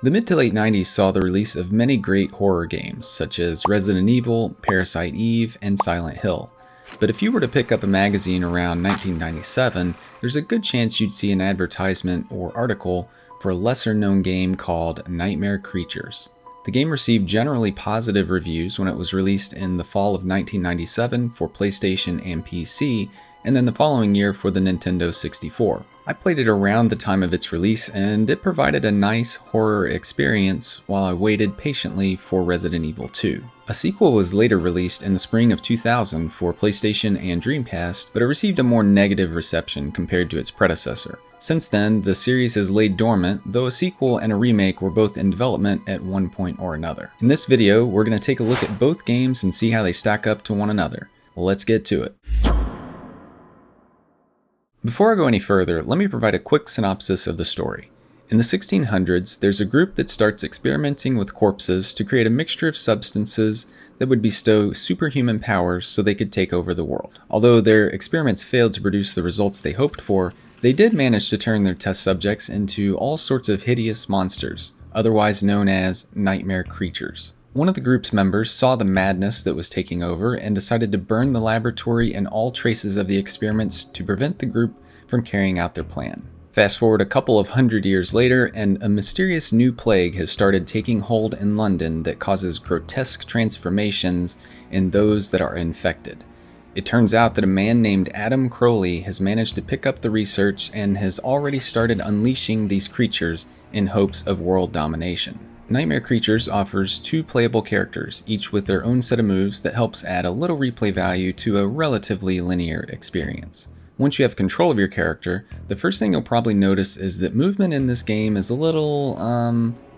The mid to late 90s saw the release of many great horror games, such as Resident Evil, Parasite Eve, and Silent Hill. But if you were to pick up a magazine around 1997, there's a good chance you'd see an advertisement or article for a lesser known game called Nightmare Creatures. The game received generally positive reviews when it was released in the fall of 1997 for PlayStation and PC, and then the following year for the Nintendo 64. I played it around the time of its release, and it provided a nice horror experience while I waited patiently for Resident Evil 2. A sequel was later released in the spring of 2000 for PlayStation and Dreamcast, but it received a more negative reception compared to its predecessor. Since then, the series has laid dormant, though a sequel and a remake were both in development at one point or another. In this video, we're going to take a look at both games and see how they stack up to one another. Let's get to it. Before I go any further, let me provide a quick synopsis of the story. In the 1600s, there's a group that starts experimenting with corpses to create a mixture of substances that would bestow superhuman powers so they could take over the world. Although their experiments failed to produce the results they hoped for, they did manage to turn their test subjects into all sorts of hideous monsters, otherwise known as nightmare creatures. One of the group's members saw the madness that was taking over and decided to burn the laboratory and all traces of the experiments to prevent the group from carrying out their plan. Fast forward a couple of hundred years later, and a mysterious new plague has started taking hold in London that causes grotesque transformations in those that are infected. It turns out that a man named Adam Crowley has managed to pick up the research and has already started unleashing these creatures in hopes of world domination. Nightmare Creatures offers two playable characters, each with their own set of moves that helps add a little replay value to a relatively linear experience. Once you have control of your character, the first thing you'll probably notice is that movement in this game is a little,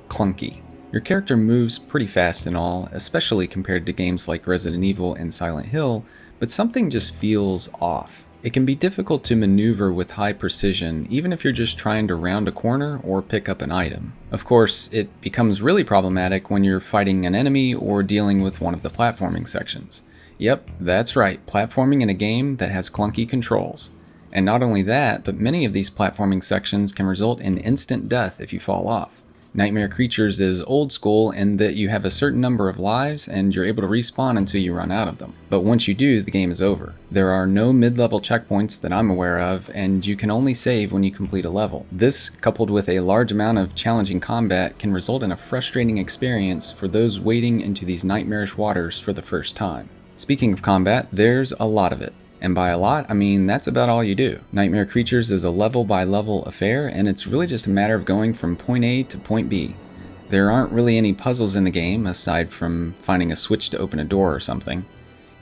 clunky. Your character moves pretty fast and all, especially compared to games like Resident Evil and Silent Hill, but something just feels off. It can be difficult to maneuver with high precision, even if you're just trying to round a corner or pick up an item. Of course, it becomes really problematic when you're fighting an enemy or dealing with one of the platforming sections. Yep, that's right, platforming in a game that has clunky controls. And not only that, but many of these platforming sections can result in instant death if you fall off. Nightmare Creatures is old school in that you have a certain number of lives and you're able to respawn until you run out of them. But once you do, the game is over. There are no mid-level checkpoints that I'm aware of, and you can only save when you complete a level. This, coupled with a large amount of challenging combat, can result in a frustrating experience for those wading into these nightmarish waters for the first time. Speaking of combat, there's a lot of it. And by a lot, I mean that's about all you do. Nightmare Creatures is a level-by-level affair, and it's really just a matter of going from point A to point B. There aren't really any puzzles in the game, aside from finding a switch to open a door or something.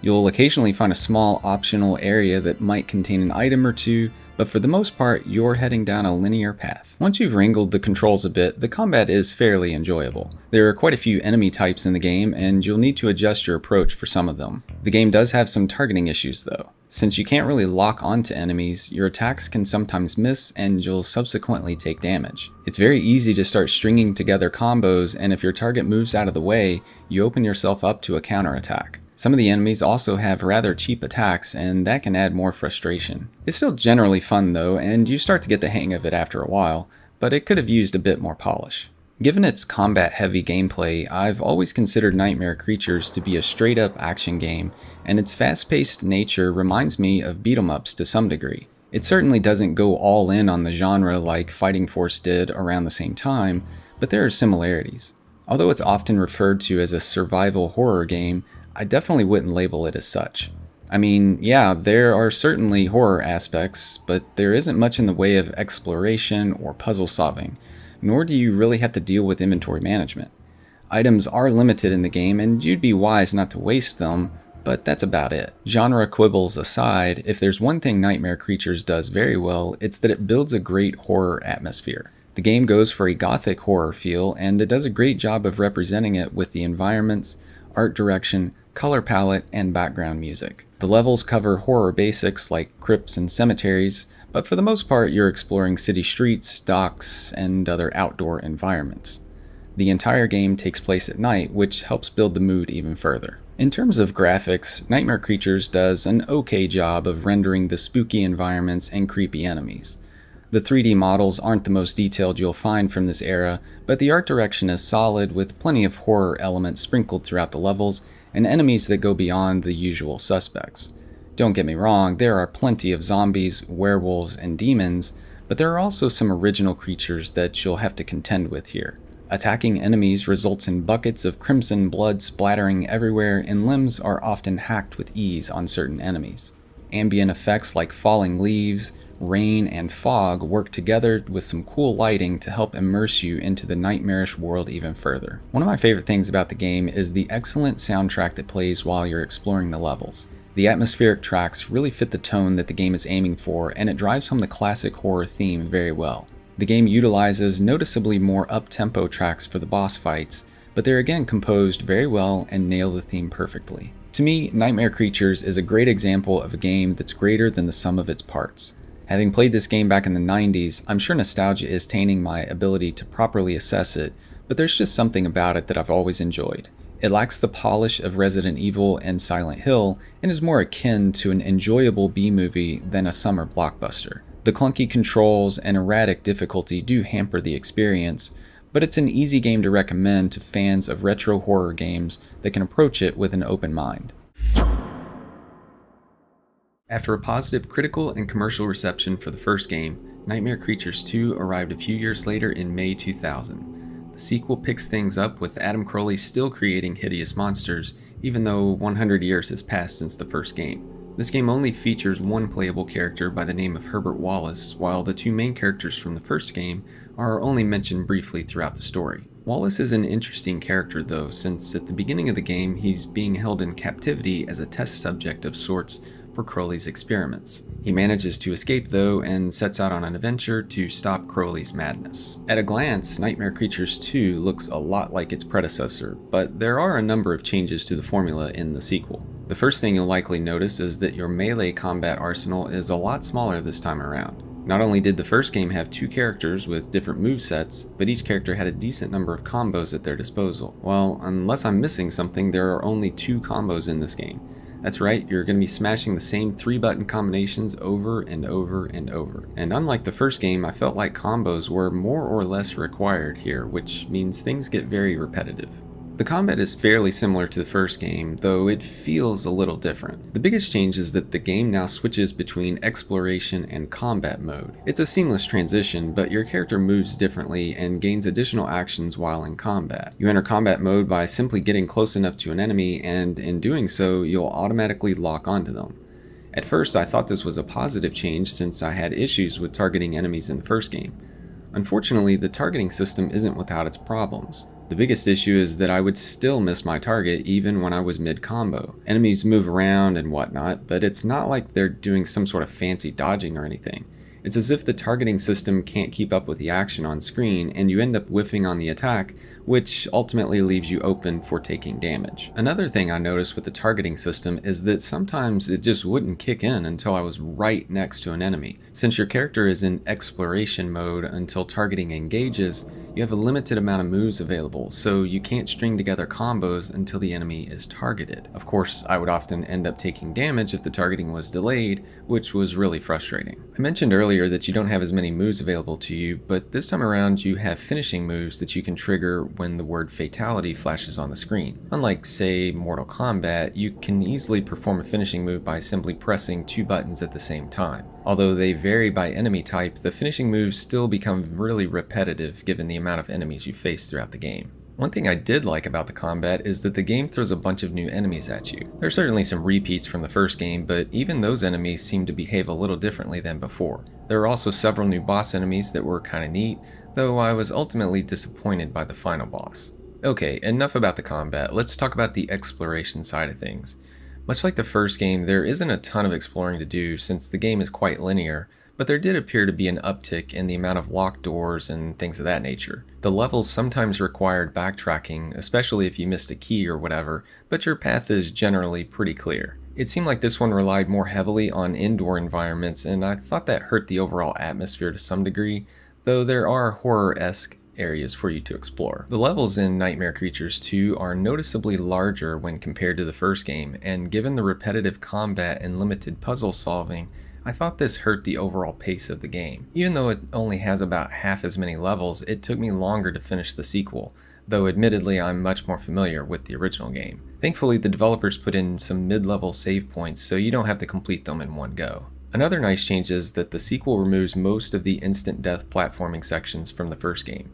You'll occasionally find a small optional area that might contain an item or two, but for the most part, you're heading down a linear path. Once you've wrangled the controls a bit, the combat is fairly enjoyable. There are quite a few enemy types in the game, and you'll need to adjust your approach for some of them. The game does have some targeting issues though. Since you can't really lock onto enemies, your attacks can sometimes miss and you'll subsequently take damage. It's very easy to start stringing together combos, and if your target moves out of the way, you open yourself up to a counterattack. Some of the enemies also have rather cheap attacks, and that can add more frustration. It's still generally fun though, and you start to get the hang of it after a while, but it could have used a bit more polish. Given its combat-heavy gameplay, I've always considered Nightmare Creatures to be a straight-up action game, and its fast-paced nature reminds me of beat-em-ups to some degree. It certainly doesn't go all in on the genre like Fighting Force did around the same time, but there are similarities. Although it's often referred to as a survival horror game, I definitely wouldn't label it as such. I mean, yeah, there are certainly horror aspects, but there isn't much in the way of exploration or puzzle solving, nor do you really have to deal with inventory management. Items are limited in the game, and you'd be wise not to waste them, but that's about it. Genre quibbles aside, if there's one thing Nightmare Creatures does very well, it's that it builds a great horror atmosphere. The game goes for a gothic horror feel, and it does a great job of representing it with the environments, art direction, color palette, and background music. The levels cover horror basics like crypts and cemeteries, but for the most part you're exploring city streets, docks, and other outdoor environments. The entire game takes place at night, which helps build the mood even further. In terms of graphics, Nightmare Creatures does an okay job of rendering the spooky environments and creepy enemies. The 3D models aren't the most detailed you'll find from this era, but the art direction is solid with plenty of horror elements sprinkled throughout the levels and enemies that go beyond the usual suspects. Don't get me wrong, there are plenty of zombies, werewolves, and demons, but there are also some original creatures that you'll have to contend with here. Attacking enemies results in buckets of crimson blood splattering everywhere, and limbs are often hacked with ease on certain enemies. Ambient effects like falling leaves, rain, and fog work together with some cool lighting to help immerse you into the nightmarish world even further. One of my favorite things about the game is the excellent soundtrack that plays while you're exploring the levels. The atmospheric tracks really fit the tone that the game is aiming for, and it drives home the classic horror theme very well. The game utilizes noticeably more up-tempo tracks for the boss fights, but they're again composed very well and nail the theme perfectly. To me, Nightmare Creatures is a great example of a game that's greater than the sum of its parts. Having played this game back in the 90s, I'm sure nostalgia is tainting my ability to properly assess it, but there's just something about it that I've always enjoyed. It lacks the polish of Resident Evil and Silent Hill, and is more akin to an enjoyable B-movie than a summer blockbuster. The clunky controls and erratic difficulty do hamper the experience, but it's an easy game to recommend to fans of retro horror games that can approach it with an open mind. After a positive critical and commercial reception for the first game, Nightmare Creatures 2 arrived a few years later in May 2000. The sequel picks things up with Adam Crowley still creating hideous monsters, even though 100 years has passed since the first game. This game only features one playable character by the name of Herbert Wallace, while the two main characters from the first game are only mentioned briefly throughout the story. Wallace is an interesting character though, since at the beginning of the game he's being held in captivity as a test subject of sorts for Crowley's experiments. He manages to escape though and sets out on an adventure to stop Crowley's madness. At a glance, Nightmare Creatures 2 looks a lot like its predecessor, but there are a number of changes to the formula in the sequel. The first thing you'll likely notice is that your melee combat arsenal is a lot smaller this time around. Not only did the first game have two characters with different movesets, but each character had a decent number of combos at their disposal. Well, unless I'm missing something, there are only 2 combos in this game. That's right, you're going to be smashing the same 3-button combinations over and over and over. And unlike the first game, I felt like combos were more or less required here, which means things get very repetitive. The combat is fairly similar to the first game, though it feels a little different. The biggest change is that the game now switches between exploration and combat mode. It's a seamless transition, but your character moves differently and gains additional actions while in combat. You enter combat mode by simply getting close enough to an enemy, and in doing so, you'll automatically lock onto them. At first, I thought this was a positive change since I had issues with targeting enemies in the first game. Unfortunately, the targeting system isn't without its problems. The biggest issue is that I would still miss my target even when I was mid-combo. Enemies move around and whatnot, but it's not like they're doing some sort of fancy dodging or anything. It's as if the targeting system can't keep up with the action on screen and you end up whiffing on the attack, which ultimately leaves you open for taking damage. Another thing I noticed with the targeting system is that sometimes it just wouldn't kick in until I was right next to an enemy. Since your character is in exploration mode until targeting engages, you have a limited amount of moves available, so you can't string together combos until the enemy is targeted. Of course, I would often end up taking damage if the targeting was delayed, which was really frustrating. I mentioned earlier that you don't have as many moves available to you, but this time around you have finishing moves that you can trigger when the word fatality flashes on the screen. Unlike, say, Mortal Kombat, you can easily perform a finishing move by simply pressing 2 buttons at the same time. Although they vary by enemy type, the finishing moves still become really repetitive given the amount of enemies you face throughout the game. One thing I did like about the combat is that the game throws a bunch of new enemies at you. There are certainly some repeats from the first game, but even those enemies seem to behave a little differently than before. There are also several new boss enemies that were kinda neat, though I was ultimately disappointed by the final boss. Okay, enough about the combat, let's talk about the exploration side of things. Much like the first game, there isn't a ton of exploring to do since the game is quite linear, but there did appear to be an uptick in the amount of locked doors and things of that nature. The levels sometimes required backtracking, especially if you missed a key or whatever, but your path is generally pretty clear. It seemed like this one relied more heavily on indoor environments, and I thought that hurt the overall atmosphere to some degree, though there are horror-esque areas for you to explore. The levels in Nightmare Creatures 2 are noticeably larger when compared to the first game, and given the repetitive combat and limited puzzle solving, I thought this hurt the overall pace of the game. Even though it only has about half as many levels, it took me longer to finish the sequel, though admittedly I'm much more familiar with the original game. Thankfully, the developers put in some mid-level save points so you don't have to complete them in one go. Another nice change is that the sequel removes most of the instant death platforming sections from the first game.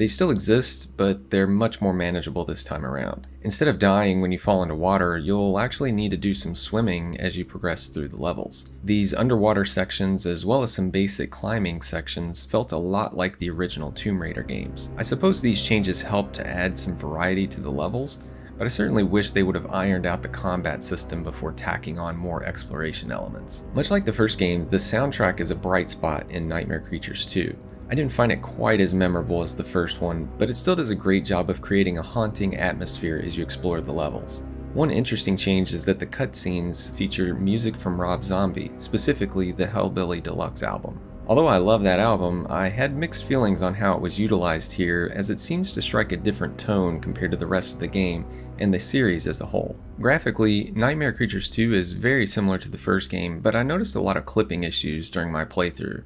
They still exist, but they're much more manageable this time around. Instead of dying when you fall into water, you'll actually need to do some swimming as you progress through the levels. These underwater sections, as well as some basic climbing sections, felt a lot like the original Tomb Raider games. I suppose these changes help to add some variety to the levels, but I certainly wish they would have ironed out the combat system before tacking on more exploration elements. Much like the first game, the soundtrack is a bright spot in Nightmare Creatures 2. I didn't find it quite as memorable as the first one, but it still does a great job of creating a haunting atmosphere as you explore the levels. One interesting change is that the cutscenes feature music from Rob Zombie, specifically the Hellbilly Deluxe album. Although I love that album, I had mixed feelings on how it was utilized here, as it seems to strike a different tone compared to the rest of the game and the series as a whole. Graphically, Nightmare Creatures 2 is very similar to the first game, but I noticed a lot of clipping issues during my playthrough.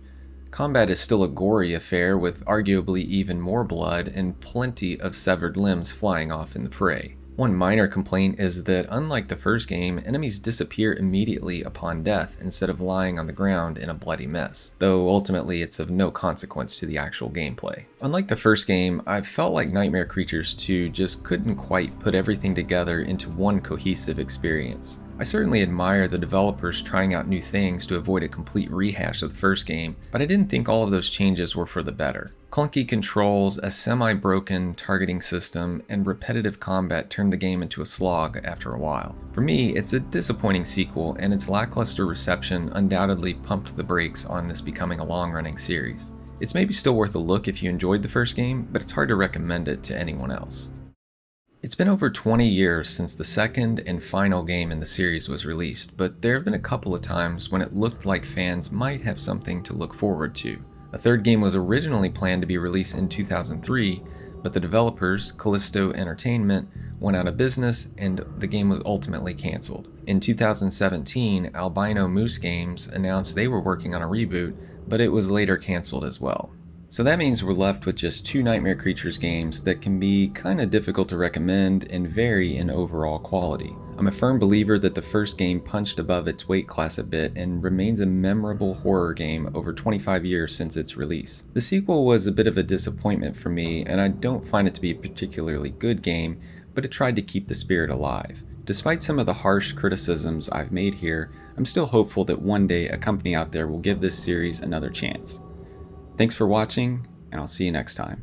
Combat is still a gory affair with arguably even more blood and plenty of severed limbs flying off in the fray. One minor complaint is that unlike the first game, enemies disappear immediately upon death instead of lying on the ground in a bloody mess, though ultimately it's of no consequence to the actual gameplay. Unlike the first game, I felt like Nightmare Creatures 2 just couldn't quite put everything together into one cohesive experience. I certainly admire the developers trying out new things to avoid a complete rehash of the first game, but I didn't think all of those changes were for the better. Clunky controls, a semi-broken targeting system, and repetitive combat turned the game into a slog after a while. For me, it's a disappointing sequel, and its lackluster reception undoubtedly pumped the brakes on this becoming a long-running series. It's maybe still worth a look if you enjoyed the first game, but it's hard to recommend it to anyone else. It's been over 20 years since the second and final game in the series was released, but there have been a couple of times when it looked like fans might have something to look forward to. A third game was originally planned to be released in 2003, but the developers, Callisto Entertainment, went out of business and the game was ultimately canceled. In 2017, Albino Moose Games announced they were working on a reboot, but it was later canceled as well. So that means we're left with just two Nightmare Creatures games that can be kinda difficult to recommend and vary in overall quality. I'm a firm believer that the first game punched above its weight class a bit and remains a memorable horror game over 25 years since its release. The sequel was a bit of a disappointment for me, and I don't find it to be a particularly good game, but it tried to keep the spirit alive. Despite some of the harsh criticisms I've made here, I'm still hopeful that one day a company out there will give this series another chance. Thanks for watching, and I'll see you next time.